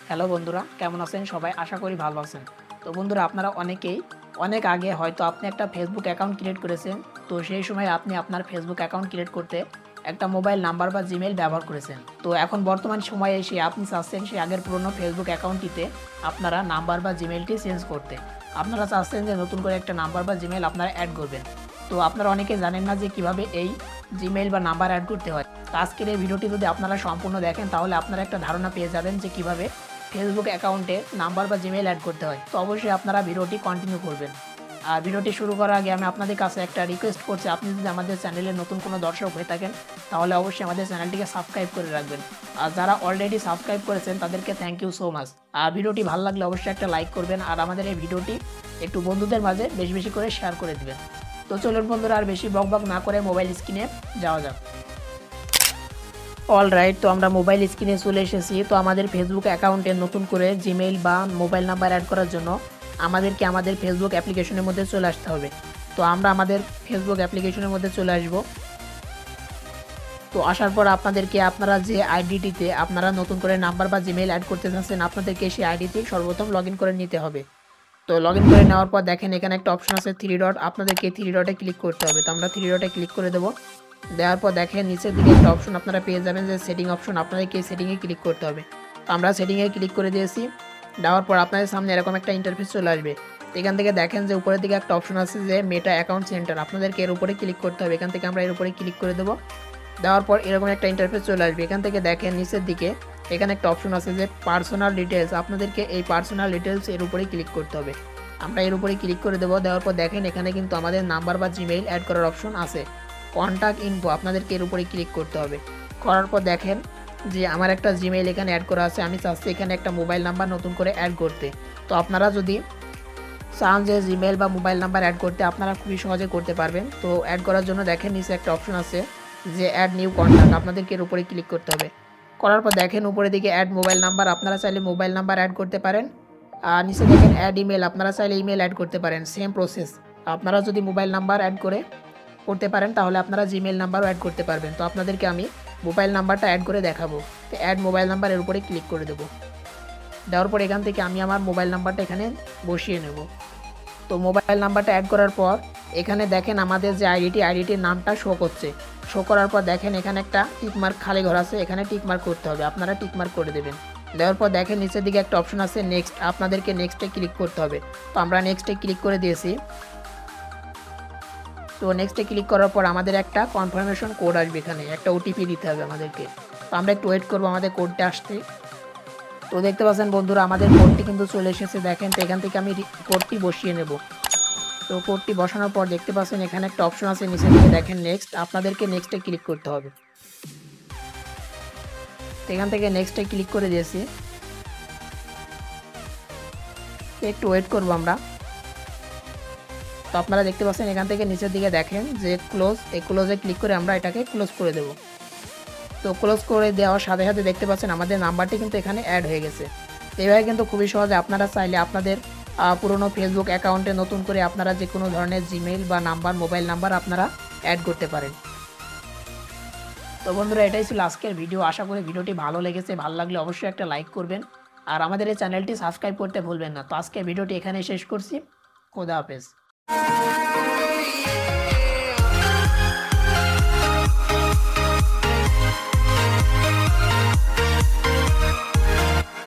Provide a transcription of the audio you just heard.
Hello বন্ধুরা, কেমন আছেন সবাই? আশা করি ভালো আছেন। তো বন্ধুরা, আপনারা অনেকেই অনেক আগে হয়তো আপনি একটা ফেসবুক অ্যাকাউন্ট ক্রিয়েট করেছেন। তো সেই সময় আপনি আপনার ফেসবুক অ্যাকাউন্ট ক্রিয়েট করতে একটা মোবাইল নাম্বার বা জিমেইল ব্যবহার করেছেন। তো এখন বর্তমান সময়ে এসে আপনি চাচ্ছেন সেই আগের পুরনো ফেসবুক অ্যাকাউন্টটিতে আপনারা নাম্বার বা জিমেইলটি চেঞ্জ করতে। আপনারা চাচ্ছেন যে নতুন করে একটা নাম্বার বা জিমেইল আপনারা অ্যাড করবেন। তো আপনারা অনেকে জানেন না যে কিভাবে এই জিমেইল বা নাম্বার অ্যাড করতে হয়। তো আজকের এই ভিডিওটি যদি আপনারা সম্পূর্ণ দেখেন তাহলে আপনারা একটা ধারণা পেয়ে যাবেন যে কিভাবে ফেসবুক অ্যাকাউন্টে নাম্বার বা জিমেইল অ্যাড করতে হয়। তো অবশ্যই আপনারা ভিডিওটি কন্টিনিউ করবেন। আর ভিডিওটি শুরু করার আগে আমি আপনাদের কাছে একটা রিকোয়েস্ট করছি, আপনি যদি আমাদের চ্যানেলে নতুন কোনো দর্শক হয়ে থাকেন তাহলে অবশ্যই আমাদের চ্যানেলটিকে সাবস্ক্রাইব করে রাখবেন। আর যারা অলরেডি সাবস্ক্রাইব করেছেন তাদেরকে থ্যাংক ইউ সো মাচ। আর ভিডিওটি ভালো লাগলে অবশ্যই একটা লাইক করবেন আর আমাদের এই ভিডিওটি একটু বন্ধুদের মাঝে বেশি বেশি করে শেয়ার করে দিবেন। তো চলুন বন্ধুরা, আর বেশি বকবক না করে মোবাইল স্ক্রিনে যাওয়া যাক। অলরাইট, তো আমরা মোবাইল স্ক্রিনে চলে এসেছি। তো আমাদের ফেসবুক অ্যাকাউন্টে নতুন করে জিমেইল বা মোবাইল নাম্বার অ্যাড করার জন্য আমাদেরকে আমাদের ফেসবুক অ্যাপ্লিকেশনের মধ্যে চলে আসতে হবে। তো আমরা আমাদের ফেসবুক অ্যাপ্লিকেশনের মধ্যে চলে আসব। তো আসার পর আপনাদেরকে আপনারা যে আইডিটিতে আপনারা নতুন করে নাম্বার বা জিমেইল অ্যাড করতে চাচ্ছেন আপনাদেরকে সেই আইডিতে সর্বপ্রথম লগ ইন করে নিতে হবে। তো লগ ইন করে নেওয়ার পর দেখেন এখানে একটা অপশন আছে থ্রি ডট, আপনাদেরকে থ্রি ডটে ক্লিক করতে হবে। তো আমরা থ্রি ডটে ক্লিক করে দেবো। দেওয়ার পর দেখেন নিচের দিকে একটা অপশন আপনারা পেয়ে যাবেন যে সেটিং অপশন, আপনাদেরকে এই সেটিংয়ে ক্লিক করতে হবে। তো আমরা সেটিংয়ে ক্লিক করে দিয়েছি। দেওয়ার পর আপনাদের সামনে এরকম একটা ইন্টারফেস চলে আসবে। তো এখান থেকে দেখেন যে উপরের দিকে একটা অপশন আছে যে মেটা অ্যাকাউন্ট সেন্টার, আপনাদেরকে এর উপরে ক্লিক করতে হবে। এখান থেকে আমরা এর উপরে ক্লিক করে দেবো। দেওয়ার পর এরকম একটা ইন্টারফেস চলে আসবে। এখান থেকে দেখেন নিচের দিকে এখানে একটা অপশন আছে যে পার্সোনাল ডিটেলস, আপনাদেরকে এই পার্সোনাল ডিটেলস এর উপরেই ক্লিক করতে হবে। আমরা এর উপরে ক্লিক করে দেবো। দেওয়ার পর দেখেন এখানে কিন্তু আমাদের নাম্বার বা জিমেইল অ্যাড করার অপশন আছে। কন্ট্যাক্ট ইনফো, আপনাদেরকে এর উপরে ক্লিক করতে হবে। করার পর দেখেন যে আমার একটা জিমেইল এখানে অ্যাড করা আছে, আমি চাচ্ছি এখানে একটা মোবাইল নাম্বার নতুন করে অ্যাড করতে। তো আপনারা যদি চান যে জিমেইল বা মোবাইল নাম্বার অ্যাড করতে আপনারা খুবই সহজে করতে পারবেন। তো অ্যাড করার জন্য দেখেন নিচে একটা অপশন আছে যে অ্যাড নিউ কন্ট্যাক্ট, আপনাদেরকে এর উপরে ক্লিক করতে হবে। করার পর দেখেন উপরের দিকে অ্যাড মোবাইল নাম্বার, আপনারা চাইলে মোবাইল নাম্বার অ্যাড করতে পারেন। আর নিচে দেখেন অ্যাড ইমেল, আপনারা চাইলে ইমেল অ্যাড করতে পারেন। সেম প্রসেস, আপনারা যদি মোবাইল নাম্বার অ্যাড করতে পারেন তাহলে আপনারা জিমেল নাম্বারও অ্যাড করতে পারবেন। তো আপনাদেরকে আমি মোবাইল নাম্বারটা অ্যাড করে দেখাবো। তো অ্যাড মোবাইল নাম্বারের উপরে ক্লিক করে দেবো। দেওয়ার পর এখান থেকে আমি আমার মোবাইল নাম্বারটা এখানে বসিয়ে নেব। তো মোবাইল নাম্বারটা অ্যাড করার পর এখানে দেখেন আমাদের যে আইডিটির নামটা শো করছে। শো করার পর দেখেন এখানে একটা টিকমার্ক খালি ঘর আছে, এখানে টিকমার্ক করতে হবে, আপনারা টিকমার্ক করে দেবেন। দেওয়ার পর দেখেন নিচের দিকে একটা অপশন আছে নেক্সট, আপনাদেরকে নেক্সটে ক্লিক করতে হবে। তো আমরা নেক্সটে ক্লিক করে দিয়েছি। তো নেক্সটে ক্লিক করার পর আমাদের একটা কনফার্মেশন কোড আসবে, এখানে একটা ওটিপি দিতে হবে আমাদেরকে। তো আমরা একটু ওয়েট করবো আমাদের কোডটা আসতে। তো দেখতে পাচ্ছেন বন্ধুরা আমাদের কোডটি কিন্তু চলে এসেছে দেখেন। তো এখান থেকে আমি কোডটি বসিয়ে নেব। তো কোডটি বসানোর পর দেখতে পাচ্ছেন এখানে একটা অপশন আছে নিচে দিকে দেখেন নেক্সট, আপনাদেরকে নেক্সটে ক্লিক করতে হবে। তো এখান থেকে নেক্সটে ক্লিক করে দিয়েছি। তো একটু ওয়েট করবো আমরা। তো আপনারা দেখতে পাচ্ছেন এখান থেকে নিচের দিকে দেখেন যে ক্লোজ, এই ক্লোজে ক্লিক করে আমরা এটাকে ক্লোজ করে দেব। তো ক্লোজ করে দেওয়ার সাথে সাথে দেখতে পাচ্ছেন আমাদের নাম্বারটি কিন্তু এখানে অ্যাড হয়ে গেছে। তো এইভাবে কিন্তু খুবই সহজে আপনারা চাইলে আপনাদের পুরনো ফেসবুক অ্যাকাউন্টে নতুন করে আপনারা যে কোনো ধরনের জিমেইল বা নাম্বার মোবাইল নাম্বার আপনারা অ্যাড করতে পারেন। তো বন্ধুরা, এটাই ছিল আজকের ভিডিও। আশা করি ভিডিওটি ভালো লেগেছে। ভালো লাগলে অবশ্যই একটা লাইক করবেন আর আমাদের এই চ্যানেলটি সাবস্ক্রাইব করতে ভুলবেন না। তো আজকের ভিডিওটি এখানে শেষ করছি। খোদা হাফেজ।